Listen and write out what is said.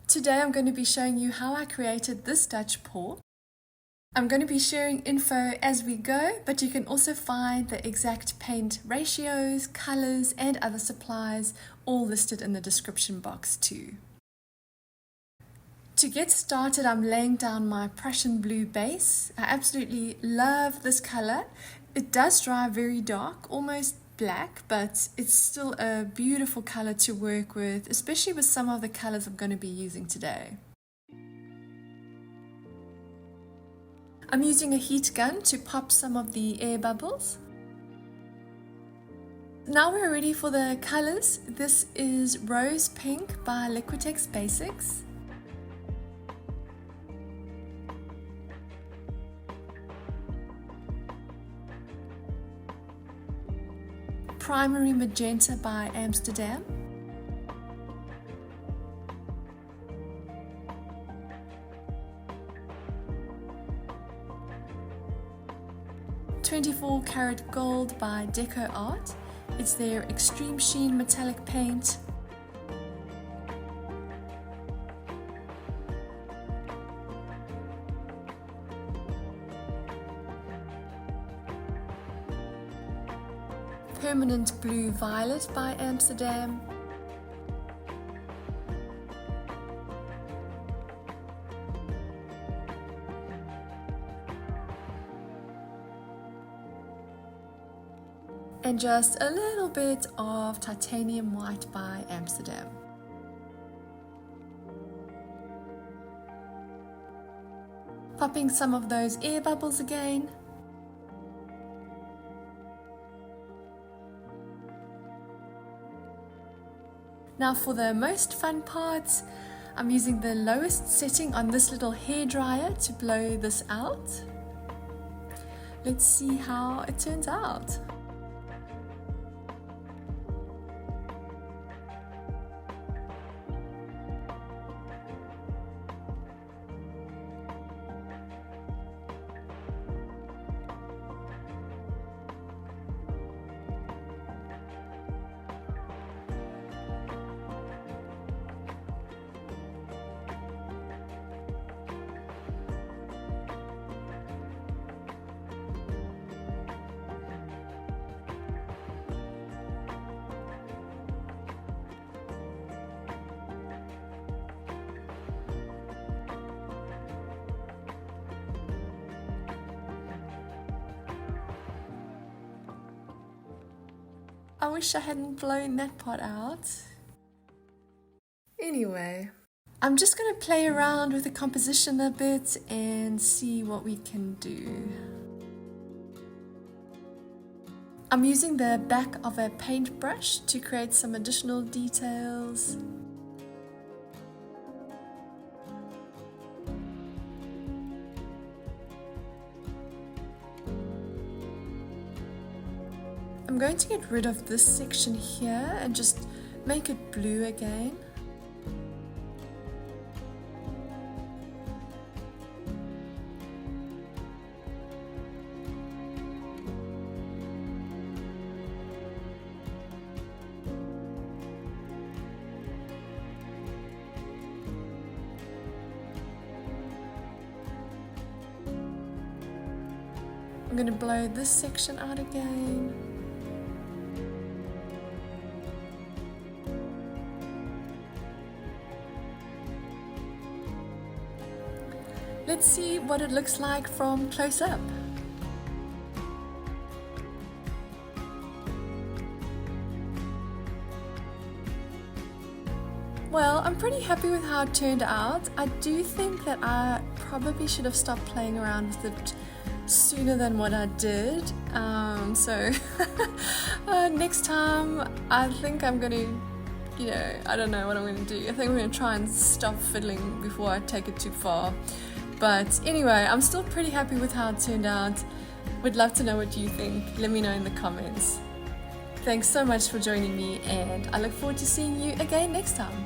Today I'm going to be showing you how I created this Dutch paw. I'm going to be sharing info as we go, but you can also find the exact paint ratios, colors, and other supplies all listed in the description box too. To get started, I'm laying down my Prussian blue base. I absolutely love this color. It does dry very dark, almost black, but it's still a beautiful color to work with, especially with some of the colors I'm going to be using today. I'm using a heat gun to pop some of the air bubbles. Now we're ready for the colors. This is Rose Pink by Liquitex Basics. Primary Magenta by Amsterdam. .24 Karat Gold by Deco Art. It's their Extreme Sheen metallic paint. Permanent Blue Violet by Amsterdam. And just a little bit of Titanium White by Amsterdam. Popping some of those air bubbles again. Now for the most fun parts, I'm using the lowest setting on this little hairdryer to blow this out. Let's see how it turns out. I wish I hadn't blown that part out. Anyway, I'm just going to play around with the composition a bit and see what we can do. I'm using the back of a paintbrush to create some additional details. I'm going to get rid of this section here and just make it blue again. I'm going to blow this section out again. Let's see what it looks like from close up. Well, I'm pretty happy with how it turned out. I do think that I probably should have stopped playing around with it sooner than what I did. So next time I think I'm going to, I don't know what I'm going to do. I think I'm going to try and stop fiddling before I take it too far. But anyway, I'm still pretty happy with how it turned out. Would love to know what you think. Let me know in the comments. Thanks so much for joining me, and I look forward to seeing you again next time.